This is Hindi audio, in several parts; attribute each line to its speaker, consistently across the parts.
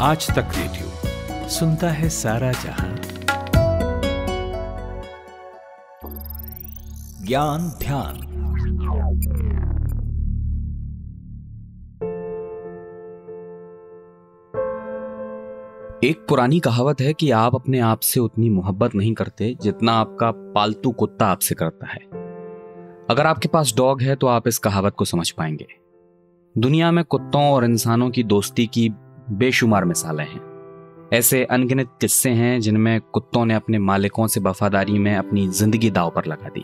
Speaker 1: आज तक रेडियो सुनता है सारा जहां। ज्ञान ध्यान।
Speaker 2: एक पुरानी कहावत है कि आप अपने आप से उतनी मोहब्बत नहीं करते जितना आपका पालतू कुत्ता आपसे करता है। अगर आपके पास डॉग है तो आप इस कहावत को समझ पाएंगे। दुनिया में कुत्तों और इंसानों की दोस्ती की बेशुमार मिसालें हैं। ऐसे अनगिनत किस्से हैं जिनमें कुत्तों ने अपने मालिकों से वफादारी में अपनी जिंदगी दांव पर लगा दी।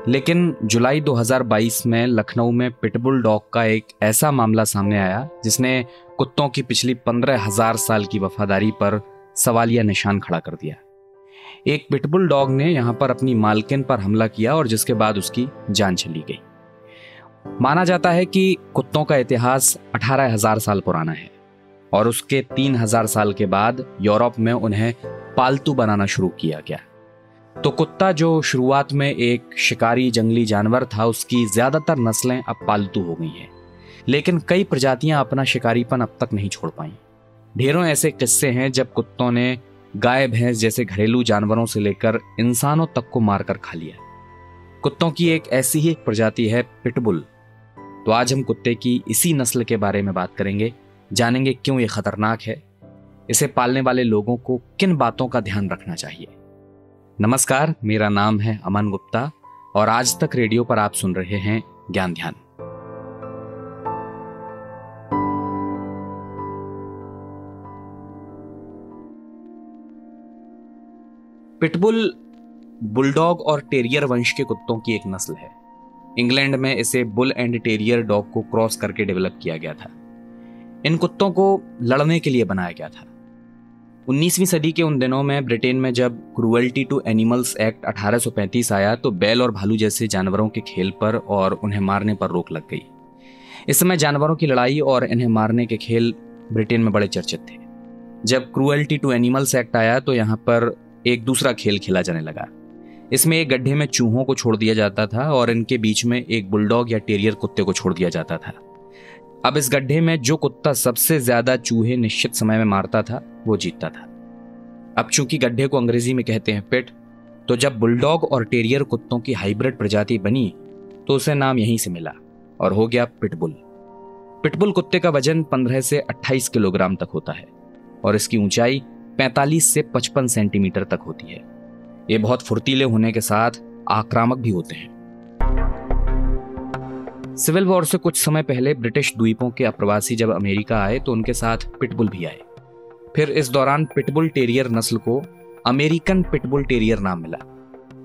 Speaker 2: लेकिन जुलाई 2022 में लखनऊ में पिटबुल डॉग का एक ऐसा मामला सामने आया जिसने कुत्तों की पिछली 15,000 साल की वफादारी पर सवालिया निशान खड़ा कर दिया। एक पिटबुल डॉग ने यहां पर अपनी मालकिन पर हमला किया और जिसके बाद उसकी जान चली गई। माना जाता है कि कुत्तों का इतिहास 18,000 साल पुराना है और उसके 3,000 साल के बाद यूरोप में उन्हें पालतू बनाना शुरू किया गया। तो कुत्ता जो शुरुआत में एक शिकारी जंगली जानवर था, उसकी ज्यादातर नस्लें अब पालतू हो गई हैं। लेकिन कई प्रजातियां अपना शिकारीपन अब तक नहीं छोड़ पाई। ढेरों ऐसे किस्से हैं जब कुत्तों ने गाय भैंस जैसे घरेलू जानवरों से लेकर इंसानों तक को मारकर खा लिया। कुत्तों की एक ऐसी ही प्रजाति है पिटबुल। तो आज हम कुत्ते की इसी नस्ल के बारे में बात करेंगे, जानेंगे क्यों ये खतरनाक है, इसे पालने वाले लोगों को किन बातों का ध्यान रखना चाहिए। नमस्कार, मेरा नाम है अमन गुप्ता और आज तक रेडियो पर आप सुन रहे हैं ज्ञान ध्यान। पिटबुल बुलडॉग और टेरियर वंश के कुत्तों की एक नस्ल है। इंग्लैंड में इसे बुल एंड टेरियर डॉग को क्रॉस करके डेवलप किया गया था। इन कुत्तों को लड़ने के लिए बनाया गया था। 19वीं सदी के उन दिनों में ब्रिटेन में जब क्रूएल्टी टू एनिमल्स एक्ट 1835 आया तो बैल और भालू जैसे जानवरों के खेल पर और उन्हें मारने पर रोक लग गई। इस समय जानवरों की लड़ाई और इन्हें मारने के खेल ब्रिटेन में बड़े चर्चित थे। जब क्रूएल्टी टू एनिमल्स एक्ट आया तो यहाँ पर एक दूसरा खेल खेला जाने लगा। इसमें एक गड्ढे में चूहों को छोड़ दिया जाता था और इनके बीच में एक बुलडॉग या टेरियर कुत्ते को छोड़ दिया जाता था। अब इस गड्ढे में जो कुत्ता सबसे ज्यादा चूहे निश्चित समय में मारता था वो जीतता था। अब चूंकि गड्ढे को अंग्रेजी में कहते हैं पिट, तो जब बुलडॉग और टेरियर कुत्तों की हाइब्रिड प्रजाति बनी तो उसे नाम यहीं से मिला और हो गया पिटबुल। पिटबुल कुत्ते का वजन 15 से 28 किलोग्राम तक होता है और इसकी ऊंचाई 45 से 55 सेंटीमीटर तक होती है। ये बहुत फुर्तीले होने के साथ आक्रामक भी होते हैं। सिविल वॉर से कुछ समय पहले ब्रिटिश द्वीपों के अप्रवासी जब अमेरिका आए तो उनके साथ पिटबुल भी आए। फिर इस दौरान पिटबुल टेरियर नस्ल को अमेरिकन पिटबुल टेरियर नाम मिला।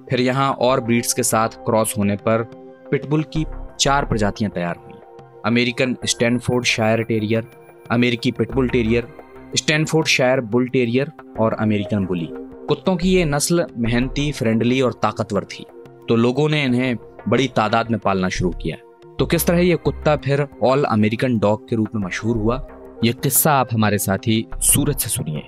Speaker 2: फिर यहाँ और ब्रीड्स के साथ क्रॉस होने पर पिटबुल की 4 प्रजातियां तैयार हुई। अमेरिकन स्टैनफोर्डशायर टेरियर, अमेरिकी पिटबुल टेरियर, स्टैनफोर्डशायर बुल टेरियर और अमेरिकन बुली। कुत्तों की ये नस्ल मेहनती, फ्रेंडली और ताकतवर थी, तो लोगों ने इन्हें बड़ी तादाद में पालना शुरू किया। तो किस तरह ये कुत्ता फिर ऑल अमेरिकन डॉग के रूप में मशहूर हुआ, ये किस्सा आप हमारे साथी सूरज से सुनिए।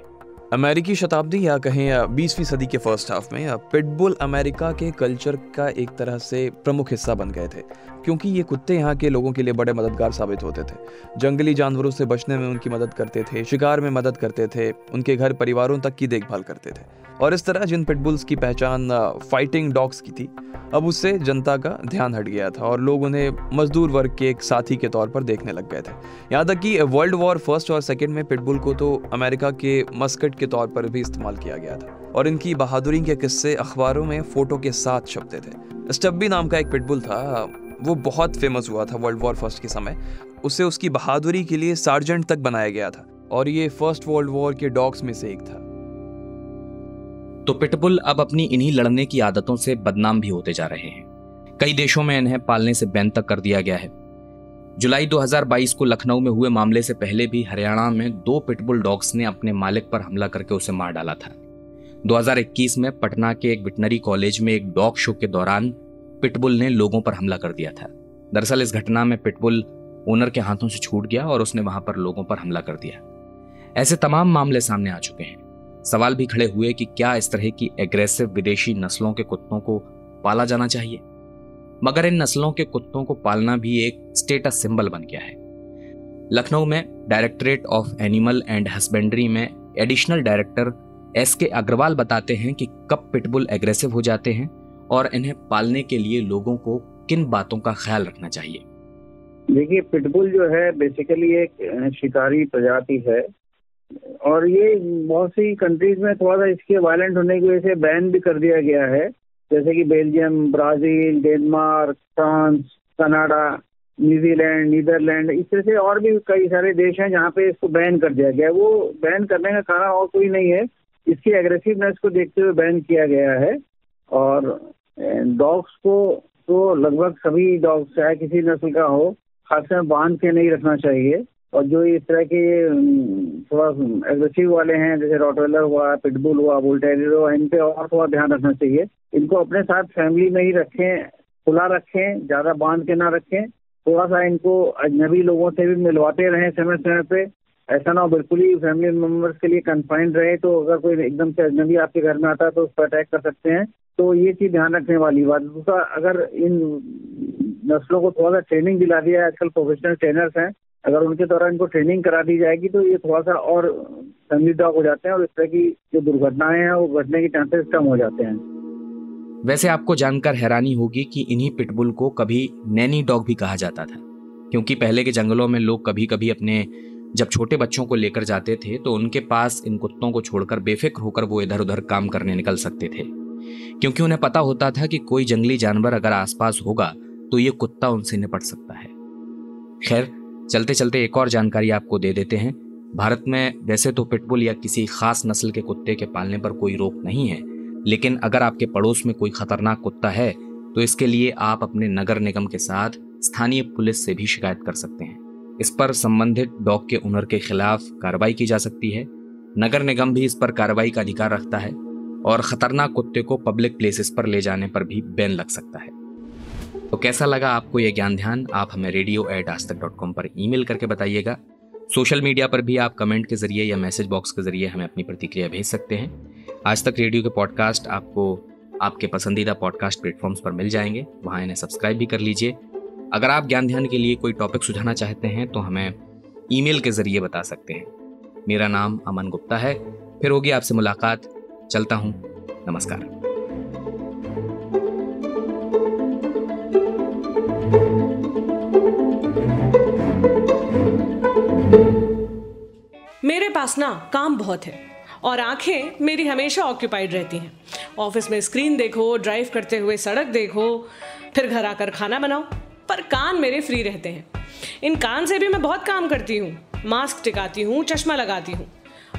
Speaker 3: अमेरिकी शताब्दी या कहें 20वीं सदी के फर्स्ट हाफ में पिटबुल अमेरिका के कल्चर का एक तरह से प्रमुख हिस्सा बन गए थे, क्योंकि ये कुत्ते यहाँ के लोगों के लिए बड़े मददगार साबित होते थे। जंगली जानवरों से बचने में उनकी मदद करते थे, शिकार में मदद करते थे, उनके घर परिवारों तक की देखभाल करते थे। और इस तरह जिन पिटबुल्स की पहचान फाइटिंग डॉग्स की थी, अब उससे जनता का ध्यान हट गया था और लोग उन्हें मजदूर वर्ग के एक साथी के तौर पर देखने लग गए थे। यहाँ तक कि वर्ल्ड वॉर फर्स्ट और सेकंड में पिटबुल को तो अमेरिका के मस्कट के तौर पर भी इस्तेमाल किया गया था और इनकी बहादुरी के किस्से अखबारों में फोटो के साथ छपते थे। स्टब्बी नाम का एक पिटबुल था, वो बहुत फेमस हुआ था वर्ल्ड वॉर फर्स्ट के समय। उसे उसकी बहादुरी के लिए सार्जेंट तक बनाया गया था और ये फर्स्ट वर्ल्ड वॉर के डॉग्स में से एक था।
Speaker 2: तो पिटबुल अब अपनी इन्हीं लड़ने की आदतों से बदनाम भी होते जा रहे हैं। कई देशों में इन्हें पालने से बैन तक कर दिया गया है। जुलाई 2022 को लखनऊ में हुए मामले से पहले भी हरियाणा में 2 पिटबुल डॉग्स ने अपने मालिक पर हमला करके उसे मार डाला था। 2021 में पटना के एक वेटनरी कॉलेज में एक डॉग शो के दौरान पिटबुल ने लोगों पर हमला कर दिया था। दरअसल इस घटना में पिटबुल ओनर के हाथों से छूट गया और उसने वहां पर लोगों पर हमला कर दिया। ऐसे तमाम मामले सामने आ चुके हैं। सवाल भी खड़े हुए कि क्या इस तरह की एग्रेसिव विदेशी नस्लों के कुत्तों को पाला जाना चाहिए। मगर इन नस्लों के कुत्तों को पालना भी एक स्टेटस सिंबल बन गया है। लखनऊ में directorate of animal and husbandry में एडिशनल डायरेक्टर SK अग्रवाल बताते हैं कि कब पिटबुल एग्रेसिव हो जाते हैं और इन्हें पालने के लिए लोगों को किन बातों का ख्याल रखना चाहिए।
Speaker 4: देखिए, पिटबुल जो है बेसिकली एक शिकारी प्रजाति है और ये बहुत सी कंट्रीज में थोड़ा सा इसके वायलेंट होने की वजह से बैन भी कर दिया गया है, जैसे कि Belgium, Brazil, Denmark, France, Canada, New Zealand, Netherland, इस तरह से और भी कई सारे देश हैं जहाँ पे इसको बैन कर दिया गया है। वो बैन करने का कारण और कोई नहीं है, इसकी एग्रेसिवनेस को देखते हुए बैन किया गया है। और डॉग्स को तो लगभग सभी डॉग्स चाहे किसी नस्ल का हो, खासकर बांध के नहीं रखना चाहिए। और जो इस तरह के थोड़ा एग्रेसिव वाले हैं, जैसे रॉटवेलर हुआ, पिटबुल हुआ, बुल टेरियर हुआ, इन पे और थोड़ा ध्यान रखना चाहिए। इनको अपने साथ फैमिली में ही रखें, खुला रखें, ज़्यादा बांध के ना रखें। थोड़ा सा इनको अजनबी लोगों से भी मिलवाते रहें समय समय पे। ऐसा ना हो बिल्कुल ही फैमिली मेम्बर्स के लिए कन्फाइंड रहे, तो अगर कोई एकदम से अजनबी आपके घर में आता है तो उस पर अटैक कर सकते हैं। तो ये चीज़ ध्यान रखने वाली बात। दूसरा, अगर इन नस्लों को थोड़ा सा ट्रेनिंग दिला दिया, आजकल प्रोफेशनल ट्रेनर्स हैं, अगर उनके द्वारा इनको ट्रेनिंग करा दी जाएगी तो ये थोड़ा सा और फैमिली डॉग हो जाते हैं और इस तरह की जो दुर्घटनाएं हैं वो घटने के चांसेस कम हो जाते हैं।
Speaker 2: वैसे आपको जानकर हैरानी होगी कि इन्हीं पिटबुल को कभी नैनी डॉग भी कहा जाता था, क्योंकि पहले के जंगलों में लोग कभी कभी अपने जब छोटे बच्चों को लेकर जाते थे तो उनके पास इन कुत्तों को छोड़कर बेफिक्र होकर वो इधर उधर काम करने निकल सकते थे, क्योंकि उन्हें पता होता था कि कोई जंगली जानवर अगर आसपास होगा तो ये कुत्ता उनसे निपट सकता है। खैर, चलते चलते एक और जानकारी आपको दे देते हैं। भारत में वैसे तो पिटबुल या किसी खास नस्ल के कुत्ते के पालने पर कोई रोक नहीं है, लेकिन अगर आपके पड़ोस में कोई खतरनाक कुत्ता है तो इसके लिए आप अपने नगर निगम के साथ स्थानीय पुलिस से भी शिकायत कर सकते हैं। इस पर संबंधित डॉग के ओनर के खिलाफ कार्रवाई की जा सकती है। नगर निगम भी इस पर कार्रवाई का अधिकार रखता है और खतरनाक कुत्ते को पब्लिक प्लेसेस पर ले जाने पर भी बैन लग सकता है। तो कैसा लगा आपको यह ज्ञान ध्यान? आप हमें radio@aajtak.com पर ईमेल करके बताइएगा। सोशल मीडिया पर भी आप कमेंट के जरिए या मैसेज बॉक्स के जरिए हमें अपनी प्रतिक्रिया भेज सकते हैं। आज तक रेडियो के पॉडकास्ट आपको आपके पसंदीदा पॉडकास्ट प्लेटफॉर्म्स पर मिल जाएंगे, वहां इन्हें सब्सक्राइब भी कर लीजिए। अगर आप ज्ञान ध्यान के लिए कोई टॉपिक सुझाना चाहते हैं तो हमें ईमेल के जरिए बता सकते हैं। मेरा नाम अमन गुप्ता है। फिर होगी आपसे मुलाकात। चलता हूं, नमस्कार।
Speaker 5: मेरे पास ना काम बहुत है और आंखें मेरी हमेशा ऑक्यूपाइड रहती हैं। ऑफिस में स्क्रीन देखो, ड्राइव करते हुए सड़क देखो, फिर घर आकर खाना बनाओ, पर कान मेरे फ्री रहते हैं। इन कान से भी मैं बहुत काम करती हूँ। मास्क टिकाती हूँ, चश्मा लगाती हूँ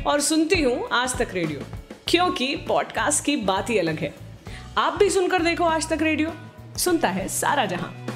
Speaker 5: और सुनती हूँ आज तक रेडियो, क्योंकि पॉडकास्ट की बात ही अलग है। आप भी सुनकर देखो आज तक रेडियो, सुनता है सारा जहां।